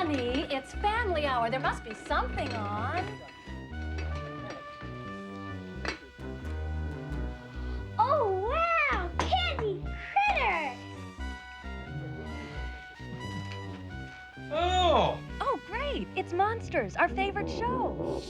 Honey, it's family hour. There must be something on. Oh, wow! Candy critters! Oh! Oh, great. It's Monsters, our favorite show.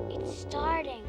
It's starting.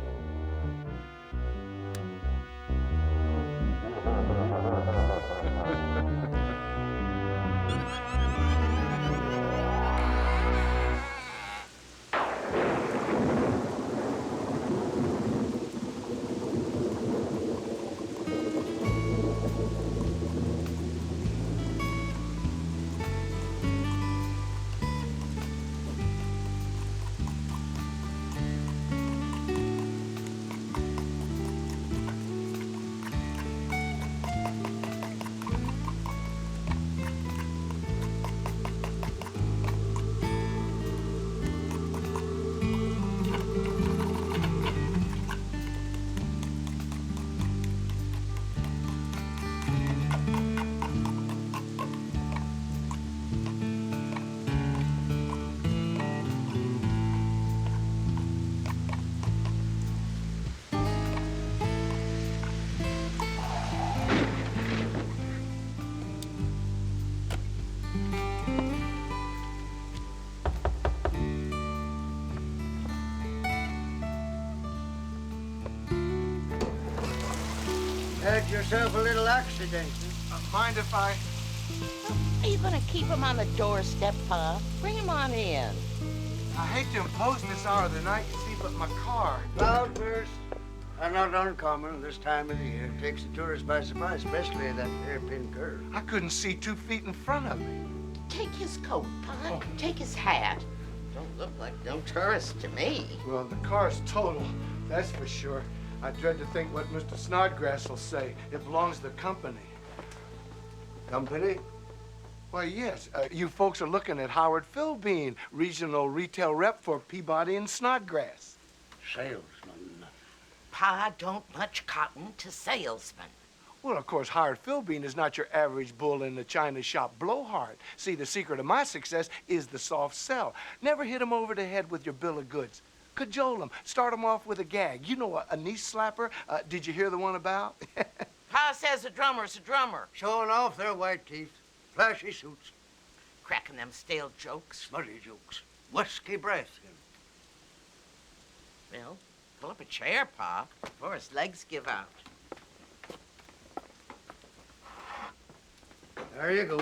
Had yourself a little accident. Mind if I... Are you gonna keep him on the doorstep, Pa? Bring him on in. I hate to impose this hour of the night, you see, but my car... Cloudbursts are not uncommon this time of the year. It takes the tourists by surprise, especially that hairpin curve. I couldn't see 2 feet in front of me. Take his coat, Pa. Oh. Take his hat. Don't look like no tourist to me. Well, the car's total, that's for sure. I dread to think what Mr. Snodgrass will say. It belongs to the company. Company? Why, yes. You folks are looking at Howard Philbean, regional retail rep for Peabody and Snodgrass. Salesman. Pa don't much cotton to salesmen. Well, of course, Howard Philbean is not your average bull in the china shop blowhard. See, the secret of my success is the soft sell. Never hit him over the head with your bill of goods. Cajole him. Start him off with a gag. You know, a knee slapper. Did you hear the one about? Pa says a drummer's a drummer. Showing off their white teeth. Flashy suits. Cracking them stale jokes. Smutty jokes. Whiskey breath. Well, pull up a chair, Pa, before his legs give out. There you go.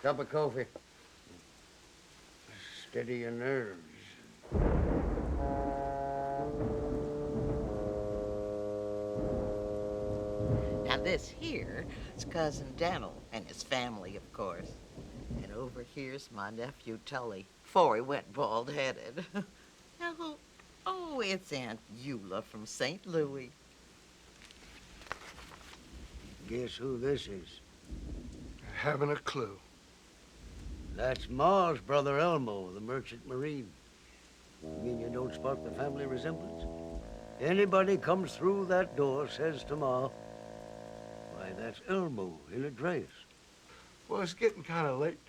Cup of coffee. Steady your nerves. Now this here is Cousin Daniel and his family, of course. And over here's my nephew Tully, before he went bald-headed. Now, oh, it's Aunt Eula from St. Louis. Guess who this is? Haven't a clue. That's Ma's brother Elmo, the merchant marine. You mean you don't spot the family resemblance? Anybody comes through that door says to Ma, why, that's Elmo in a dress. Well, it's getting kind of late.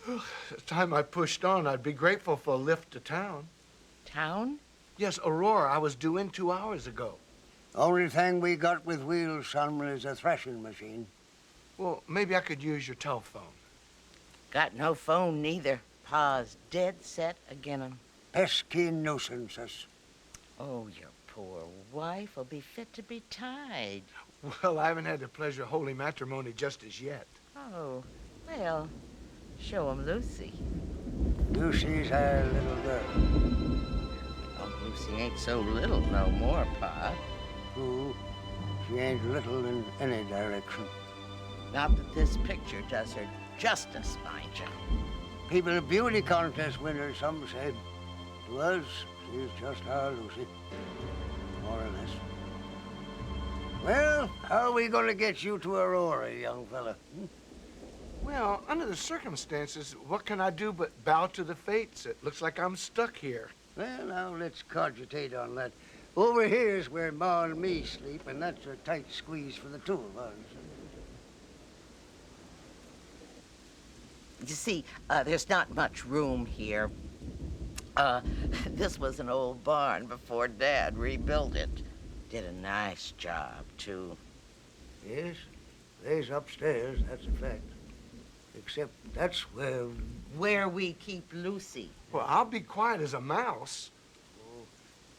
The time I pushed on, I'd be grateful for a lift to town. Town? Yes, Aurora. I was due in 2 hours ago. Only thing we got with wheels, son, is a threshing machine. Well, maybe I could use your telephone. Got no phone neither. Pa's dead set agin him. Pesky nuisances. Oh, your poor wife will be fit to be tied. Well, I haven't had the pleasure of holy matrimony just as yet. Oh, well, show him Lucy. Lucy's our little girl. Oh, Lucy ain't so little no more, Pa. Who? She ain't little in any direction. Not that this picture does her justice, mind you. People of beauty contest winners, some said. To us, she's just our Lucy. More or less. Well, how are we going to get you to Aurora, young fella? Well, under the circumstances, what can I do but bow to the fates? It looks like I'm stuck here. Well, now, let's cogitate on that. Over here's where Ma and me sleep, and that's a tight squeeze for the two of us. You see, there's not much room here. This was an old barn before Dad rebuilt it. Did a nice job, too. Yes, there's upstairs, that's a fact. Except that's Where we keep Lucy. Well, I'll be quiet as a mouse.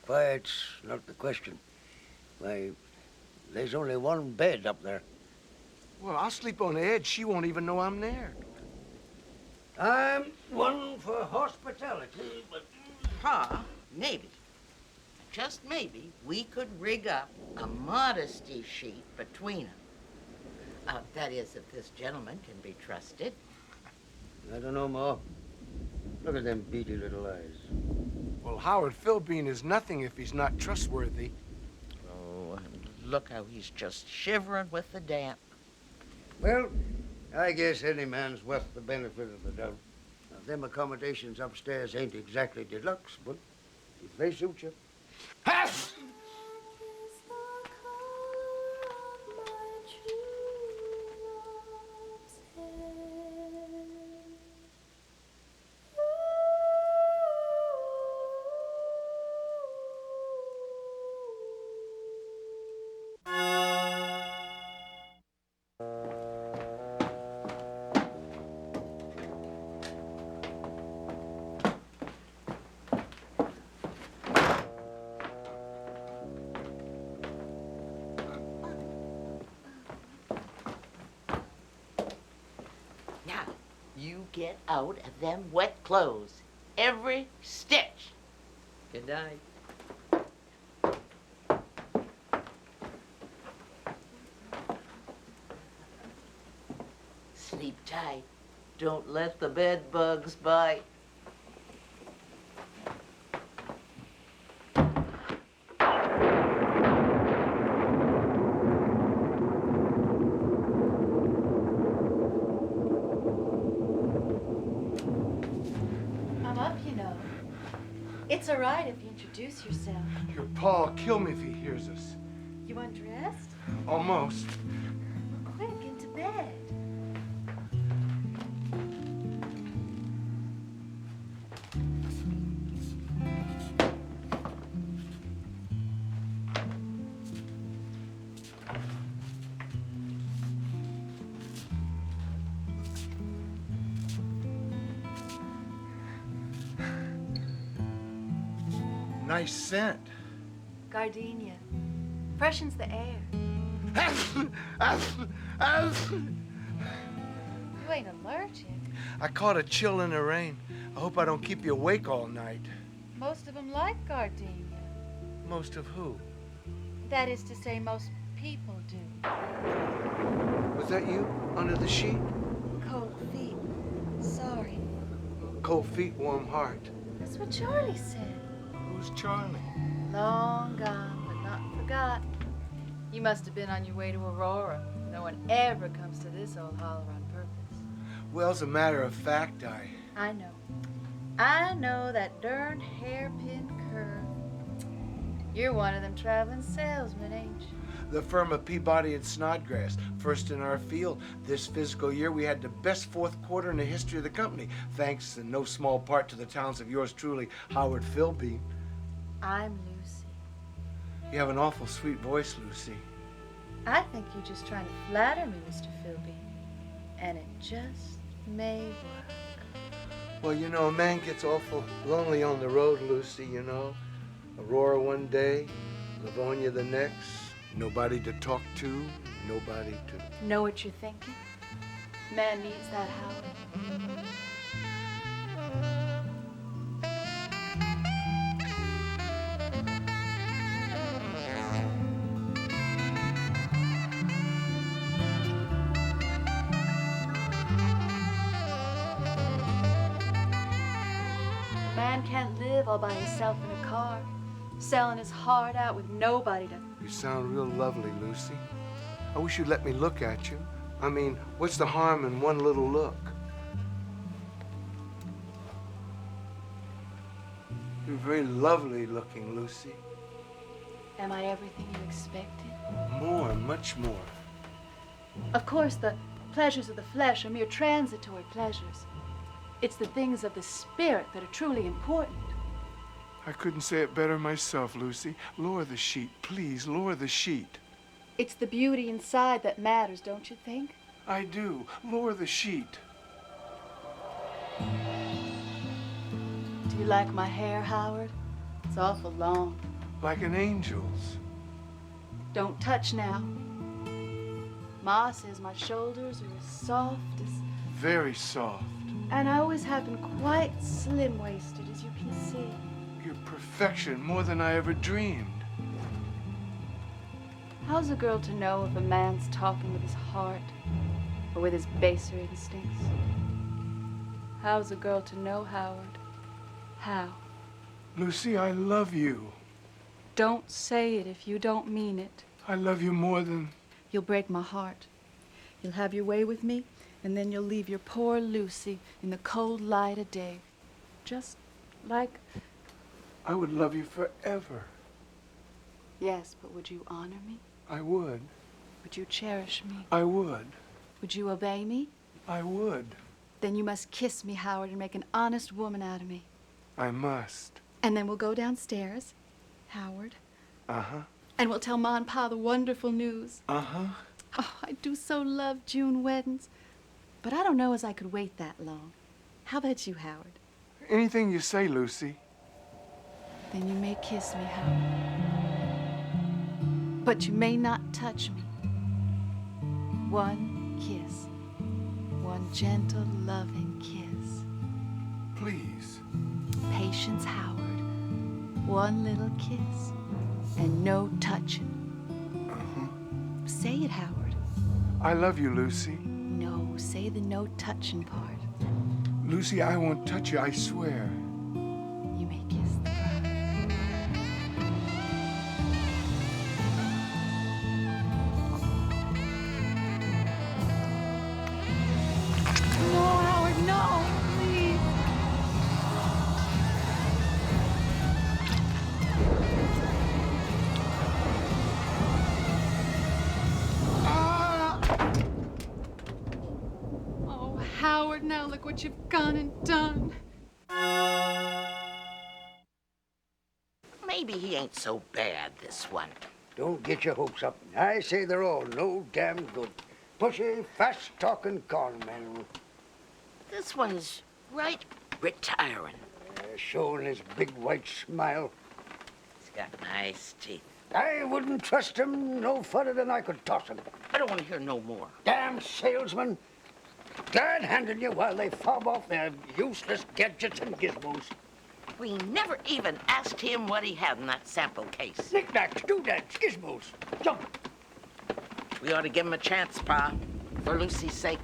quiet's not the question. Why, there's only one bed up there. Well, I'll sleep on the edge. She won't even know I'm there. I'm one for hospitality, but Maybe, just maybe, we could rig up a modesty sheet between them. That is, if this gentleman can be trusted. I don't know, Ma. Look at them beady little eyes. Well, Howard Philbean is nothing if he's not trustworthy. Oh, and look how he's just shivering with the damp. Well, I guess any man's worth the benefit of the doubt. Now, them accommodations upstairs ain't exactly deluxe, but if they suit you. Now, you get out of them wet clothes. Every stitch. Good night. Sleep tight. Don't let the bed bugs bite. I'm up, you know. It's all right if you introduce yourself. Your pa'll kill me if he hears us. You undressed? Almost. Well, quick, into bed. Nice scent. Gardenia. Freshens the air. You ain't allergic. I caught a chill in the rain. I hope I don't keep you awake all night. Most of them like gardenia. Most of who? That is to say, most people do. Was that you under the sheet? Cold feet. Sorry. Cold feet, warm heart. That's what Charlie said. Who's Charlie? Long gone, but not forgotten. You must have been on your way to Aurora. No one ever comes to this old holler on purpose. Well, as a matter of fact, I know. I know that darn hairpin curve. You're one of them traveling salesmen, ain't you? The firm of Peabody and Snodgrass, first in our field. This fiscal year, we had the best fourth quarter in the history of the company, thanks in no small part to the talents of yours truly, Howard Philbean. I'm Lucy. You have an awful sweet voice, Lucy. I think you're just trying to flatter me, Mr. Philbean. And it just may work. Well, you know, a man gets awful lonely on the road, Lucy, you know. Aurora one day, Livonia the next. Nobody to talk to, nobody to... Know what you're thinking? Man needs that Howard. Man can't live all by himself in a car, selling his heart out with nobody to... You sound real lovely, Lucy. I wish you'd let me look at you. I mean, what's the harm in one little look? You're very lovely looking, Lucy. Am I everything you expected? More, much more. Of course, the pleasures of the flesh are mere transitory pleasures. It's the things of the spirit that are truly important. I couldn't say it better myself, Lucy. Lower the sheet, please, lower the sheet. It's the beauty inside that matters, don't you think? I do. Lower the sheet. Do you like my hair, Howard? It's awful long. Like an angel's. Don't touch now. Ma says my shoulders are as soft as... Very soft. And I always have been quite slim-waisted, as you can see. You're perfection, more than I ever dreamed. How's a girl to know if a man's talking with his heart or with his baser instincts? How's a girl to know, Howard? How? Lucy, I love you. Don't say it if you don't mean it. I love you more than... You'll break my heart. You'll have your way with me, and then you'll leave your poor Lucy in the cold light of day. Just like... I would love you forever. Yes, but would you honor me? I would. Would you cherish me? I would. Would you obey me? I would. Then you must kiss me, Howard, and make an honest woman out of me. I must. And then we'll go downstairs, Howard. Uh-huh. And we'll tell Ma and Pa the wonderful news. Uh-huh. Oh, I do so love June weddings. But I don't know as I could wait that long. How about you, Howard? Anything you say, Lucy. Then you may kiss me, Howard. But you may not touch me. One kiss. One gentle, loving kiss. Please. Patience, Howard. One little kiss. And no touching. Uh-huh. Say it, Howard. I love you, Lucy. No, say the no touching part. Lucy, I won't touch you, I swear. You may kiss the bride. No, Howard, no, please. Oh, Howard, now look what you've gone and done. Maybe he ain't so bad, this one. Don't get your hopes up. I say they're all no damn good. Pushy, fast-talking con men. This one's right retiring. Showing his big white smile. He's got nice teeth. I wouldn't trust him no further than I could toss him. I don't want to hear no more. Damn salesmen. Glad-handing you while they fob off their useless gadgets and gizmos. We never even asked him what he had in that sample case. Knickknacks, doodads, gizmos. Jump. We ought to give him a chance, Pa, for Lucy's sake.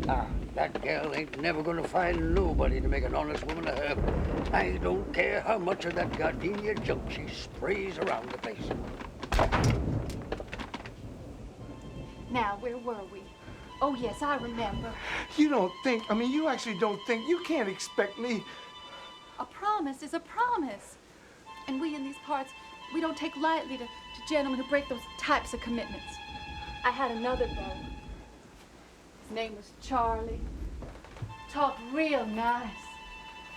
Ah, that gal ain't never gonna find nobody to make an honest woman of her. I don't care how much of that gardenia junk she sprays around the place. Now, where were we? Oh, yes, I remember. You don't think, you actually don't think, you can't expect me. A promise is a promise. And we in these parts, we don't take lightly to gentlemen who break those types of commitments. I had another beau. His name was Charlie. Talked real nice.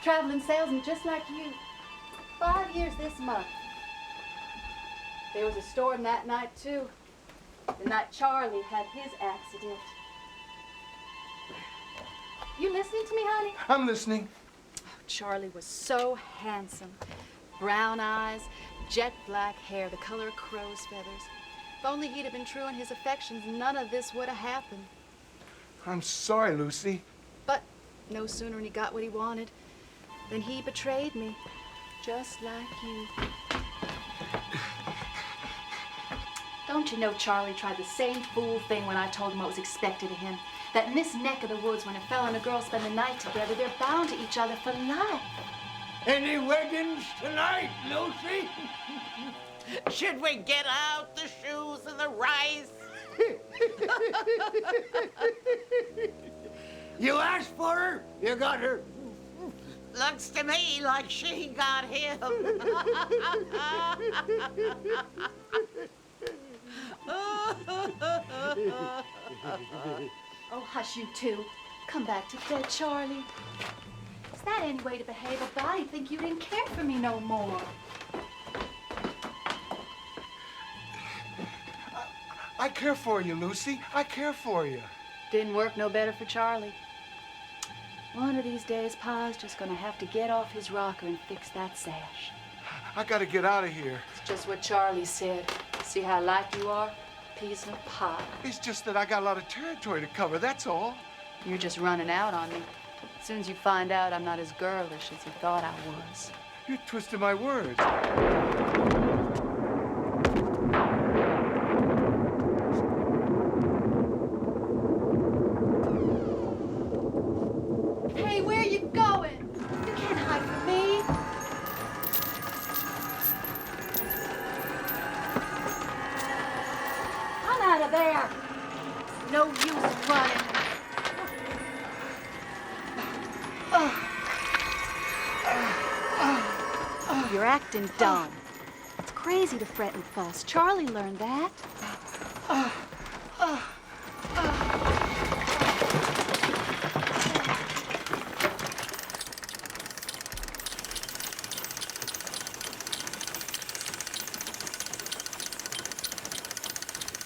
Traveling salesman just like you. 5 years this month. There was a storm that night, too. The night Charlie had his accident. You listening to me, honey? I'm listening. Charlie was so handsome. Brown eyes, jet black hair, the color of crow's feathers. If only he'd have been true in his affections, none of this would have happened. I'm sorry, Lucy. But no sooner than he got what he wanted than he betrayed me, just like you. Don't you know Charlie tried the same fool thing when I told him what was expected of him? That in this neck of the woods, when a fella and a girl spend the night together, they're bound to each other for life. Any weddings tonight, Lucy? Should we get out the shoes and the rice? You asked for her, you got her. Looks to me like she got him. Oh, hush, you two. Come back to bed, Charlie. That ain't way to behave, or I'd think you didn't care for me no more. I care for you, Lucy. I care for you. Didn't work no better for Charlie. One of these days, Pa's just gonna have to get off his rocker and fix that sash. I gotta get out of here. It's just what Charlie said. See how alike you are? Peas in a pod. It's just that I got a lot of territory to cover, that's all. You're just running out on me. As soon as you find out I'm not as girlish as you thought I was. You're twisting my words. Hey, where you going? You can't hide from me. I'm out of there. No use running. You're acting dumb. It's crazy to fret and fuss. Charlie learned that.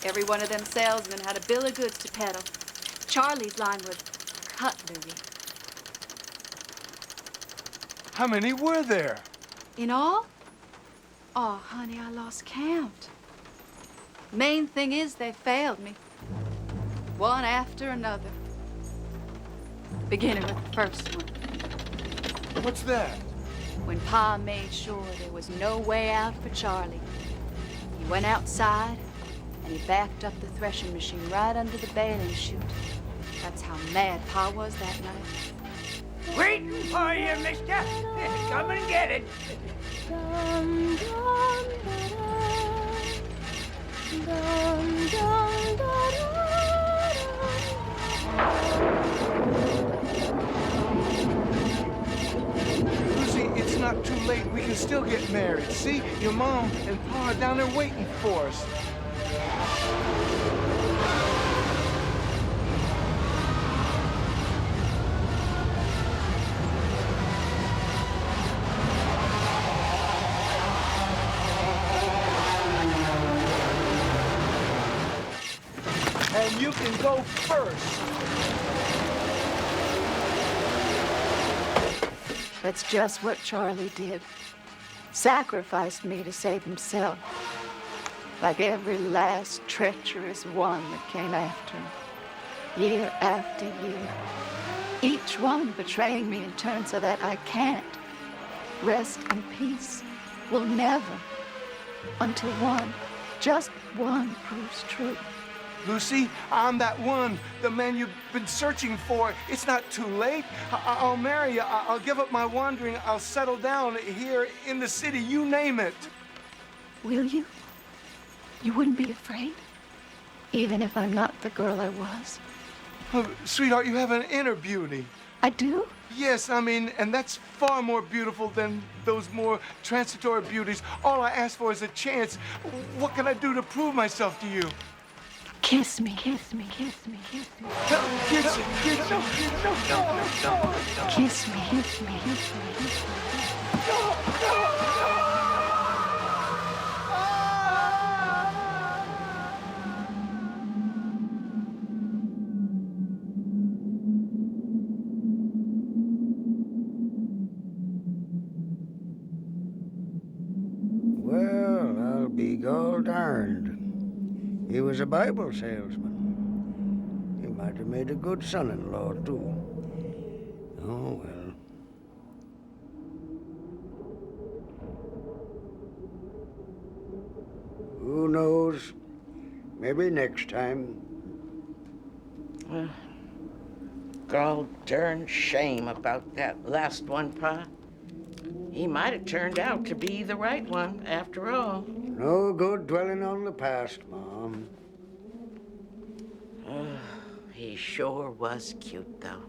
Every one of them salesmen had a bill of goods to peddle. Charlie's line was cutlery. How many were there? In all? Oh, honey, I lost count. Main thing is they failed me. One after another. Beginning with the first one. What's that? When Pa made sure there was no way out for Charlie, he went outside and he backed up the threshing machine right under the baling chute. That's how mad Pa was that night. Waiting for you, mister. Come and get it. Dum, dum, da, dum, dum, da, Lucy, it's not too late. We can still get married. See, your mom and Pa are down there waiting for us. And you can go first. That's just what Charlie did. Sacrificed me to save himself. Like every last treacherous one that came after him. Year after year. Each one betraying me in turn so that I can't rest in peace. Will never. Until one, just one proves true. Lucy, I'm that one, the man you've been searching for. It's not too late. I'll marry you. I'll give up my wandering. I'll settle down here in the city. You name it. Will you? You wouldn't be afraid? Even if I'm not the girl I was? Oh, sweetheart, you have an inner beauty. I do? Yes, I mean, and that's far more beautiful than those more transitory beauties. All I ask for is a chance. What can I do to prove myself to you? Kiss me, kiss me, kiss me, kiss me. Kiss me, kiss me. Kiss me, kiss me, kiss me, kiss me. Well, I'll be gol darned. He was a Bible salesman. He might have made a good son-in-law, too. Oh, well. Who knows? Maybe next time. Gall darn shame about that last one, Pa. He might have turned out to be the right one after all. No good dwelling on the past, Mom. He sure was cute, though.